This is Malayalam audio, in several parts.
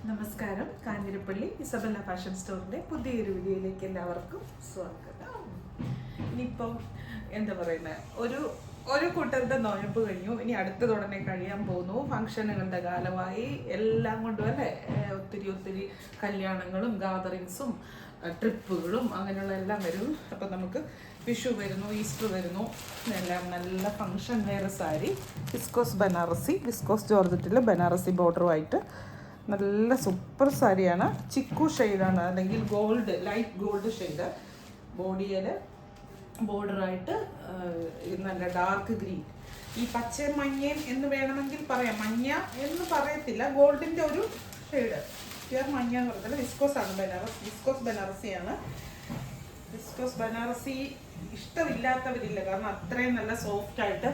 നമസ്കാരം. കാഞ്ഞിരപ്പള്ളി ഇസബെല്ല ഫാഷൻ സ്റ്റോറിൻ്റെ പുതിയൊരു വീഡിയോയിലേക്ക് എല്ലാവർക്കും സ്വാഗതം. ഇനിയിപ്പം എന്താ പറയുന്നത്, ഒരു കൂട്ടരുടെ നോയമ്പ് കഴിഞ്ഞു, ഇനി അടുത്തത് ഉടനെ കഴിയാൻ പോകുന്നു. ഫംഗ്ഷനുകളുടെ കാലമായി, എല്ലാം കൊണ്ടും അല്ലേ, ഒത്തിരി കല്യാണങ്ങളും ഗാദറിങ്സും ട്രിപ്പുകളും അങ്ങനെയുള്ള എല്ലാം വരും. അപ്പം നമുക്ക് വിഷു വരുന്നു, ഈസ്റ്റർ വരുന്നു, എല്ലാം നല്ല ഫംഗ്ഷൻ വെയർ സാരി, വിസ്കോസ് ജോർജറ്റിൽ ബനാറസി ബോർഡറുമായിട്ട് നല്ല സൂപ്പർ സാരിയാണ്. ചിക്കു ഷെയ്ഡാണ്, അല്ലെങ്കിൽ ലൈറ്റ് ഗോൾഡ് ഷെയ്ഡ്. ബോഡിയിൽ ബോർഡറായിട്ട് നല്ല ഡാർക്ക് ഗ്രീൻ, ഈ പച്ച മഞ്ഞയും എന്ന് വേണമെങ്കിൽ പറയാം. മഞ്ഞ എന്ന് പറയത്തില്ല, ഗോൾഡിൻ്റെ ഒരു ഷെയ്ഡ്. പ്യുവർ മഞ്ഞ എന്ന് പറഞ്ഞാൽ വിസ്കോസ് ബനാറസിയാണ്. വിസ്കോസ് ബനാറസി ഇഷ്ടമില്ലാത്തവരില്ല, കാരണം അത്രയും നല്ല സോഫ്റ്റായിട്ട്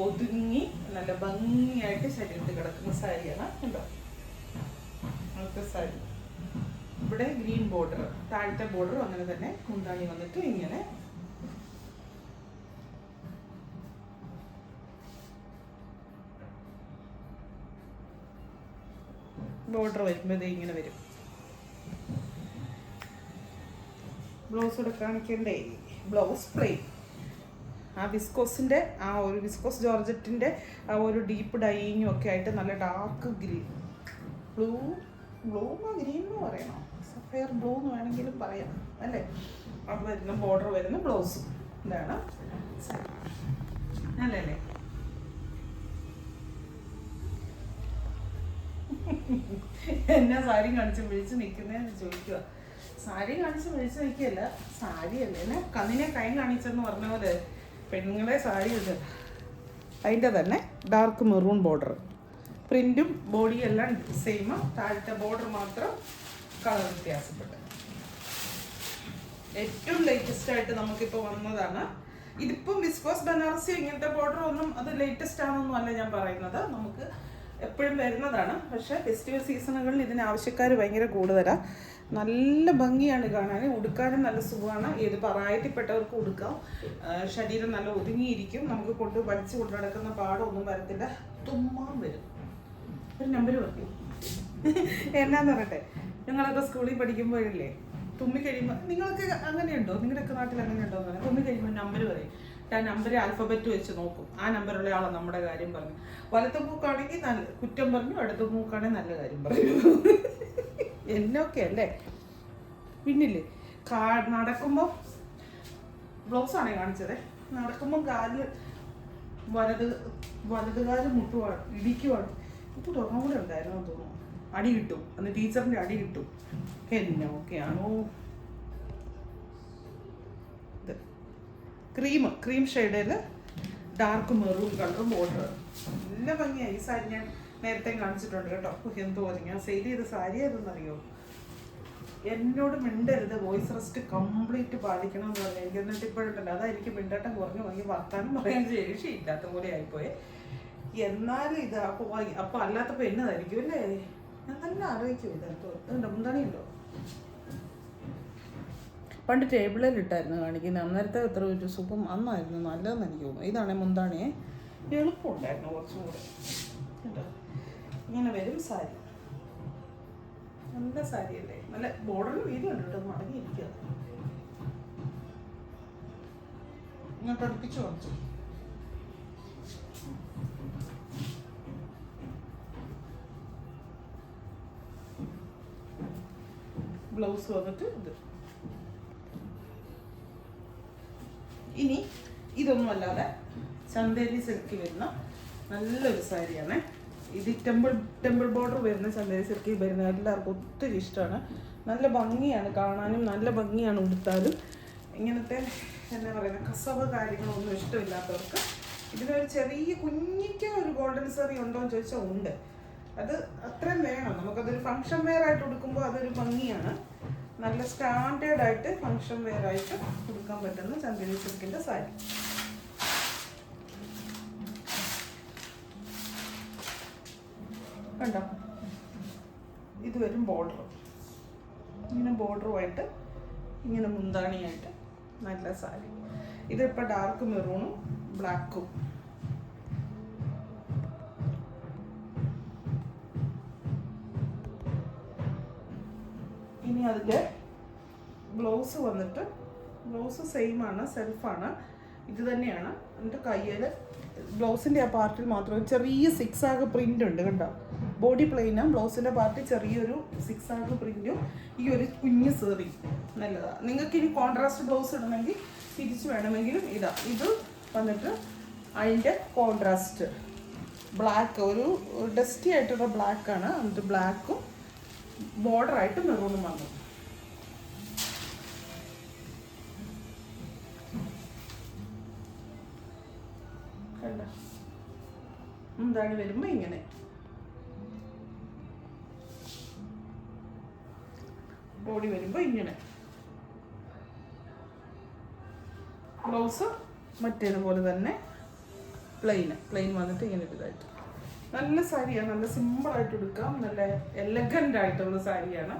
ഒതുങ്ങി നല്ല ഭംഗിയായിട്ട് ശരീരത്തിൽ കിടക്കുന്ന സാരിയാണ്. ഉണ്ടോ സാരി, ഇവിടെ ഗ്രീൻ ബോർഡർ, താഴത്തെ ബോർഡർ അങ്ങനെ തന്നെ മുന്താണി വന്നിട്ട് ഇങ്ങനെ ബോർഡർ വരുമ്പോൾ ഇങ്ങനെ വരും. ബ്ലൗസ് കൂടെ കാണിക്കണ്ടേ? Blouse plain. ആ വിസ്കോസിൻ്റെ ആ ഒരു വിസ്കോസ് ജോർജറ്റിൻ്റെ ആ ഒരു ഡീപ്പ് ഡൈയിങ്ങും ഒക്കെ ആയിട്ട് നല്ല ഡാർക്ക് ഗ്രീൻ, ബ്ലൂ ഗ്രീൻ എന്ന് പറയണോ, സഫയർ ബ്ലൂ എന്ന് വേണമെങ്കിലും പറയാം അല്ലേ. അത് വരുന്ന ബോർഡർ വരുന്ന ബ്ലൗസും ഇതാണ് അല്ലേ. എന്നാ സാരി കാണിച്ച് വിളിച്ച് നിൽക്കുന്നതെന്ന് ചോദിക്കുക. സാരി കാണിച്ച് വിളിച്ച് നിൽക്കുകയല്ല, സാരിയല്ലേ, എന്നെ കണ്ണിനെ കൈ കാണിച്ചെന്ന് പറഞ്ഞ പോലെ പെണ്ണുങ്ങളെ സാരി ഉണ്ട്. അതിൻ്റെ തന്നെ ഡാർക്ക് മെറൂൺ ബോർഡർ, പ്രിൻറ്റും ബോഡിയും എല്ലാം സെയിം, താഴത്തെ ബോർഡർ മാത്രം കളർ വ്യത്യാസപ്പെട്ട്. ഏറ്റവും ലേറ്റസ്റ്റ് ആയിട്ട് നമുക്കിപ്പോൾ വന്നതാണ്. ഇതിപ്പം വിസ്കോസ് ബനാറസി ഇങ്ങനത്തെ ബോർഡർ ഒന്നും അത് ലേറ്റസ്റ്റ് ആണെന്നൊന്നും അല്ല ഞാൻ പറയുന്നത്, നമുക്ക് എപ്പോഴും വരുന്നതാണ്. പക്ഷേ ഫെസ്റ്റിവൽ സീസണുകളിൽ ഇതിന് ആവശ്യക്കാർ ഭയങ്കര കൂടുതലാണ്. നല്ല ഭംഗിയാണ് കാണാൻ, ഉടുക്കാനും നല്ല സുഖമാണ്. ഏത് പ്രായത്തിൽപ്പെട്ടവർക്ക് ഉടുക്കാം. ശരീരം നല്ല ഒതുങ്ങിയിരിക്കും, നമുക്ക് വലിച്ചു കൊണ്ട് നടക്കുന്ന പാടമൊന്നും വരത്തില്ല. തുമ്മാൻ വരും. ഒരു നമ്പർ പറഞ്ഞു എന്നാന്ന് പറയട്ടെ, ഞങ്ങളൊക്കെ സ്കൂളിൽ പഠിക്കുമ്പോഴല്ലേ തുമ്മിക്കഴിയുമ്പോൾ, നിങ്ങൾക്ക് അങ്ങനെയുണ്ടോ, നിങ്ങളുടെയൊക്കെ നാട്ടിൽ അങ്ങനെയുണ്ടോ എന്ന് പറയാം. തുമ്മിക്കഴിയുമ്പോൾ നമ്പർ പറയും. ആ നമ്പർ ആൽഫബറ്റ് വെച്ച് നോക്കും, ആ നമ്പറുള്ള ആളെ നമ്മുടെ കാര്യം പറഞ്ഞു. വലത്തെ മൂക്കാണെങ്കിൽ നല്ല കുറ്റം പറഞ്ഞു, അടുത്ത മൂക്കാണെങ്കിൽ നല്ല കാര്യം പറഞ്ഞു. എന്നൊക്കെ അല്ലേ. പിന്നില്ലേ നടക്കുമ്പോൾ, ബ്ലൗസാണേ കാണിച്ചത്, നടക്കുമ്പോൾ വലതുകാല് മുട്ടുവാണ്, ഇടിക്കുവാണ്. ഇപ്പോൾ തുറന്നു കൂടെ ഉണ്ടായിരുന്നു തോന്നുന്നു. അടി കിട്ടും, അന്ന് ടീച്ചറിൻ്റെ അടി കിട്ടും. എന്നൊക്കെയാണോ ഇത്. ക്രീം ഷെയ്ഡിൽ ഡാർക്ക് മെറൂൺ കളറും ബോർഡർ, നല്ല ഭംഗിയായി. ഈ സാരി ഞാൻ നേരത്തെ കാണിച്ചിട്ടുണ്ട് കേട്ടോ. എന്തോ ഞാൻ സെയിൽ ചെയ്ത സാരി ഏതെന്നറിയോ? എന്നോട് മിണ്ടരുത്, വോയിസ് റെസ്റ്റ് കംപ്ലീറ്റ് പാലിക്കണം എന്ന് പറഞ്ഞു. എനിക്ക് എന്നിട്ട് ഇപ്പോഴുണ്ടല്ലോ, അതായിരിക്കും മിണ്ടാട്ടം കുറഞ്ഞു വാങ്ങി വർത്താനം പറയാൻ ശേഷിയില്ലാത്ത പോലെ ആയിപ്പോയെ. എന്നാലും ഇത് അപ്പോൾ അല്ലാത്തപ്പോൾ എന്നതായിരിക്കും അല്ലേ. ഞാൻ നല്ല ആലോചിക്കും. ഇതുണ്ടോ മുന്താണിയുണ്ടോ? പണ്ട് ടേബിളിൽ ഇട്ടായിരുന്നു കാണിക്കുന്നത്. അന്നേരത്തെ എത്ര ഒരു സുഖം അന്നായിരുന്നു നല്ലതെന്ന് എനിക്ക് തോന്നുന്നു. ഇതാണേ മുന്താണിയെ എളുപ്പമുണ്ടായിരുന്നു കുറച്ചും കൂടെ. കേട്ടോ, ഇങ്ങനെ വരും സാരി. നല്ല സാരിയല്ലേ, നല്ല ബോർഡറിൽ വീതിയുണ്ട് കേട്ടോ, മടങ്ങിയിരിക്കുക. ഇങ്ങോട്ട് അടുപ്പിച്ച് കാണിച്ചു. ബ്ലൗസ് വന്നിട്ട് ഇത്. ഇനി ഇതൊന്നും അല്ലാതെ ചന്തേരി സിൽക്കിൽ വരുന്ന നല്ലൊരു സാരിയാണ് ഇത്. ടെമ്പിൾ ബോർഡർ വരുന്ന ചന്തേരി സിൽക്കിൽ വരുന്ന എല്ലാവർക്കും ഒത്തിരി ഇഷ്ടമാണ്. നല്ല ഭംഗിയാണ് കാണാനും, നല്ല ഭംഗിയാണ് ഉടുത്താലും. ഇങ്ങനത്തെ എന്താ പറയുക, കസവ് കാര്യങ്ങളൊന്നും ഇഷ്ടമില്ലാത്തവർക്ക് ഇതിനൊരു ചെറിയ കുഞ്ഞിക്ക ഒരു ഗോൾഡൻ സാരി ഉണ്ടോ എന്ന് ചോദിച്ചാൽ ഉണ്ട്. അത് അത്രയും വേണം. നമുക്കതൊരു ഫംഗ്ഷൻ വെയർ ആയിട്ട് ഉടുക്കുമ്പോൾ അതൊരു ഭംഗിയാണ്. നല്ല സ്റ്റാൻഡേർഡ് ആയിട്ട് ഫംഗ്ഷൻ വെയർ ആയിട്ട് ഉടുക്കാൻ പറ്റുന്ന ചന്ദേരി സിൽക്കിൻ്റെ സാരി. കണ്ടോ, ഇത് വരും ബോർഡർ, ഇങ്ങനെ ബോർഡറുമായിട്ട് ഇങ്ങനെ മുന്താണിയായിട്ട് നല്ല സാരി. ഇതിപ്പോൾ ഡാർക്ക് മെറൂണും ബ്ലാക്കും. ഇനി അതിൻ്റെ ബ്ലൗസ് വന്നിട്ട് ബ്ലൗസ് സെയിം ആണ്, സെൽഫാണ്, ഇത് തന്നെയാണ്. എന്നിട്ട് കയ്യിൽ ബ്ലൗസിൻ്റെ ആ പാർട്ടിൽ മാത്രം ചെറിയ സിക്സാഗ് പ്രിൻ്റ് ഉണ്ട് കണ്ടോ. ബോഡി പ്ലെയിനും ബ്ലൗസിൻ്റെ പാർട്ടി ചെറിയൊരു സിക്സാഗ് പ്രിൻറ്റും ഈ ഒരു കുഞ്ഞ് സേറി നല്ലതാണ്. നിങ്ങൾക്ക് ഇനി കോൺട്രാസ്റ്റ് ബ്ലൗസ് ഇടണമെങ്കിൽ തിരിച്ച് വേണമെങ്കിലും ഇതാ. ഇത് വന്നിട്ട് അതിൻ്റെ കോൺട്രാസ്റ്റ് ബ്ലാക്ക്, ഒരു ഡസ്റ്റി ആയിട്ടുള്ള ബ്ലാക്കാണ്. എന്നിട്ട് ബ്ലാക്കും ബോർഡറായിട്ട് മെറൂണും വന്നു. കണ്ട എന്താണ് വരുമ്പോൾ ഇങ്ങനെ ബോഡി വരുമ്പോൾ ഇങ്ങനെ. ബ്ലൗസ് മറ്റേതുപോലെ തന്നെ പ്ലെയിൻ വന്നിട്ട് ഇങ്ങനെ ഇതായിട്ട് നല്ല സാരിയാണ്. നല്ല സിമ്പിളായിട്ട് എടുക്കാം, നല്ല എലഗൻ്റ് ആയിട്ടുള്ള സാരിയാണ്.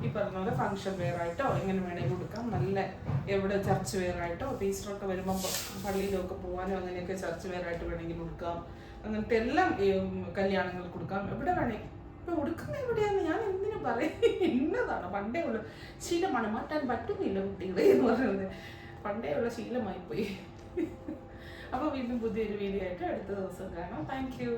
ഈ പറഞ്ഞ പോലെ ഫങ്ഷൻ വെയർ ആയിട്ടോ എങ്ങനെ വേണമെങ്കിലും കൊടുക്കാം. നല്ല എവിടെ ചർച്ച് വെയർ ആയിട്ടോ, ഈസ്റ്ററൊക്കെ വരുമ്പം പള്ളിയിലൊക്കെ പോകാനോ അങ്ങനെയൊക്കെ ചർച്ച് വെയർ ആയിട്ട് വേണമെങ്കിൽ കൊടുക്കാം. അങ്ങനത്തെ എല്ലാം കല്യാണങ്ങൾക്ക് കൊടുക്കാം, എവിടെ വേണമെങ്കിൽ. ഇപ്പം ഉടുക്കുന്ന എവിടെയാണെന്ന് ഞാൻ എന്തിനു പറയും, ഇന്നതാണ് പണ്ടേ ഉള്ള ശീലമാണ്, മാറ്റാൻ പറ്റുന്നില്ല കുട്ടികളെ എന്ന് പറയുന്നത്. പണ്ടേ ഉള്ള ശീലമായിപ്പോയി. അപ്പോൾ വീണ്ടും പുതിയൊരു വീഡിയോ ആയിട്ട് അടുത്ത ദിവസം കാണാം. Thank you.